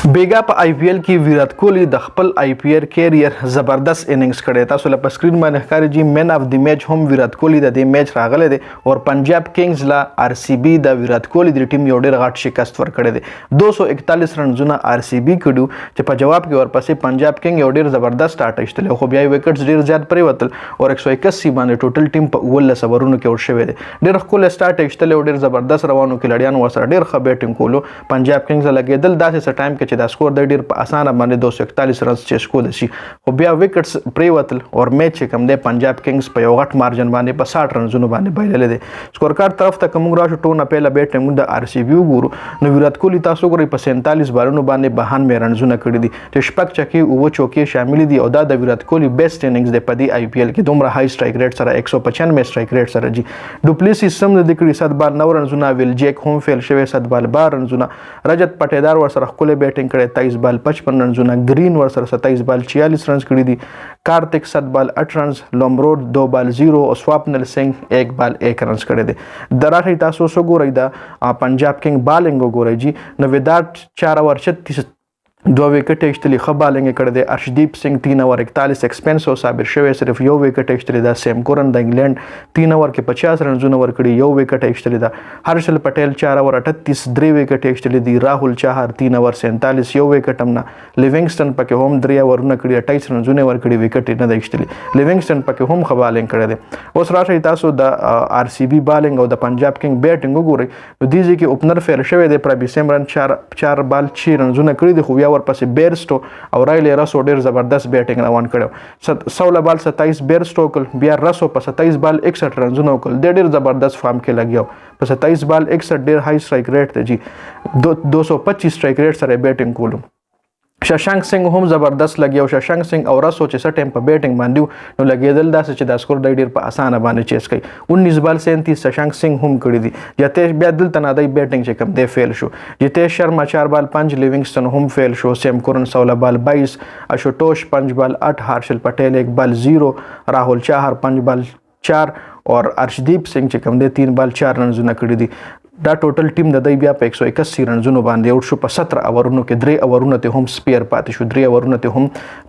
بیګا په آی پی ایل کې ویرات کوهلی د خپل آی پی ایل کیریئر زبردست اننګز کړی. تاسو له سکرین باندې ښکاري جی مین اف دی میچ هم ویرات کوهلی د دې میچ راغلی دی او پنجاب کینګز لا آر سی بی د ویرات کوهلی د ټیم یو ډیر غټ شکست ورکړی دی. 241 رنزونه آر سی بی کړو چې په جواب کې ورپسې پنجاب کینګ یو ډیر زبردست سٹارټ ایستلی خو بیا وکټس ډیر زیات پرې وتل او 181 باندې ټوټل ټیم په 19 اوورونو کې ور شوی دی. ډیر ښکلی سٹارټ ایستلی او ډیر زبردست روانو کلړیان ورسره ډیر ښه بیټینګ کولو. پنجاب کینګز لګېدل داسې څه ټایم کې چې دا سکور د ډیر په اسانه باندې 241 رنز چیس کول شي خو بیا وکټس پرې وتل او میچ چې کوم دی پنجاب کینګز په یو غټ مارجن باندې په 60 رنزونو باندې بایللی دی. سکور کارت طرف ته کوم راشو ټونه پیله بیټینګ د آر سی بی وګورو نو ویرات کوهلی تاسو ګورئ په 47 بالونو باندې 92 رنزونه کړي دي چې شپږ چکې او چوکې شامل دي او دا د ویرات کوهلی بیسټ اننګز دی په دې آی پی ایل کې. دومره های سټرایک ریټ سره 195 سټرایک ریټ سره جی ډوپلیسیس سم د کړي 100 بال 9 رنزونه ویل جیک هم فیل شوی 100 بال 12 رنزونه رجت پټیدار ور سره خپل بیټینګ کړي 23 بال 55 رنزونه گرین ور سره 27 بال 46 رنز کړي دي. کارتک 7 بال 8 رنز لومبرود 2 بال 0 او سواپنل سنگ 1 بال 1 رنز کړي دي. دراټي تاسو سو ګورئ دا پنجاب کینګ بالینګ ګورئ جی نو ودات 4 اور 36 دو وکټ ایستلی ښه بالینګ کړی دی. ارشدیپ سنگ 3 اور 41 ایکسپنس او صابر شوی صرف یو وکټ ایستلی دا. سیم کورن د انګلند 3 اور کې 50 رنزونه ورکړي یو وکټ ایستلی دا. هرشل پټیل 4 اور 38 3 وکټ ایستلی دی. راهول چاهر 3 اور 47 یو وکټ هم نه. لیوینګسټن پکې هم 3 اورونه کړي 28 رنزونه ورکړي وکټ نه دی ایستلی. لیوینګسټن پکې هم ښه بالینګ کړی دی. اوس راشئ تاسو د آر سی بی بالینګ او د پنجاب کینګ بیټینګ وګورئ نو دې ځای کې اوپنر فیر شوی دی. پربي سیمرن 4 بال 6 رنزونه کړي دي خو بیا ورپسې بیرسټو او رایلی رسو ډیر زبردست بیټینګ روان کړو. 16 بال 27 بیرسټو کول بیا رسو په 27 بال 61 رنزونه وکړل. ډیر زبردست فارم کې لګیاو په 27 بال 61 ډیر های سټرایک ریټ دی جی 225 سټرایک ریټ سره بیټینګ کولو. ششانک سنگ هم زبردست لګیاو. ششانک سنگ او رسو چې سټیم په بیټینګ باندې نو لګیدل داسې چې دا سکور ډیر په اسانه باندې چیس کوي. 19 بال 37 ششانک سنگ هم کړی دي. جته بیا دلته نه دی بیټینګ چې کم دی فیل شو. جته شرما 4 بال 5 لیوینګسټن هم فیل شو. سیم کورن 16 بال 22 اشوتوش 5 بال 8 هرشل پټیل 1 بال 0 راهول چاهر 5 بال 4 اور ارشدیپ سنگ چې کم دی 3 بال 4 رنزونه کړی دي. دا ټوټل ټیم د دی بیا په 181 رنزونو باندې اوټ شو. په 17 اورونو کې 3 اورونه ته هم سپیر پاتې شو 3 اورونه ته هم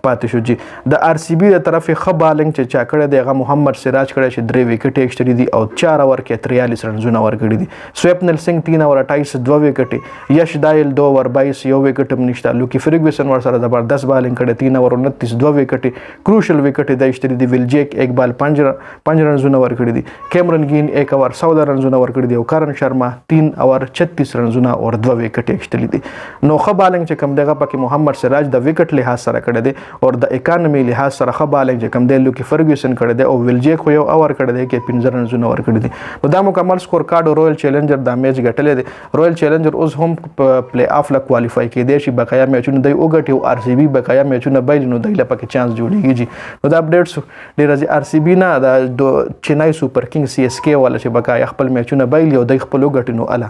پاتې شو جی. د آر سی بی د طرفې ښه بالینګ چې چا کړی دی هغه محمد سراج کړی چې 3 وکټ ایستلی دي او 4 اور کې 43 رنزونه ورکړي دي. سویپنل سنگ 3 اور 28 2 وکټ. یش دایل 2 اور 22 یو وکټ هم نشته. لوکی فرګوسن ور سره زبردست بالینګ کړی 3 اور 29 2 وکټ. کروشل وکټ د ایستلی دي. ویل جیک 1 بال 5 رنزونه ورکړي دي. کیمرن گین 1 اور 14 رنزونه ورکړي دي او کرن شرما 3 اور 36 رنزونه او 2 وکټ ایستلی دي. نو ښه بالینګ چې کم دغه پکې محمد سراج د وکټ لحاظ سره کړی دی او د اکانومي لحاظ سره ښه بالینګ چې کم دی لوکی فرګوسن کړی دی او ویل جیک خو یو اور کړی دی کې 15 رنزونه ورکړي دي. نو دا مکمل سکور کارډ رویل چیلنجر د میچ ګټلې دی. رویل چیلنجر اوس هم پلی آف لا کوالیفای کېدی شي. بقایا میچونه دی وګټي او آر سی بی بقایا میچونه بایل نو دی لپاره چانس جوړیږي جی. نو دا اپډیټس ډیر از آر سی بی نه د چنای سوپر کینګ سی اس کے والا چې بقایا خپل میچونه بایل او دی خپل وګټي نو اله.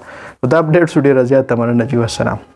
دا اپډیټس ډیر زیات مننه جی. والسلام.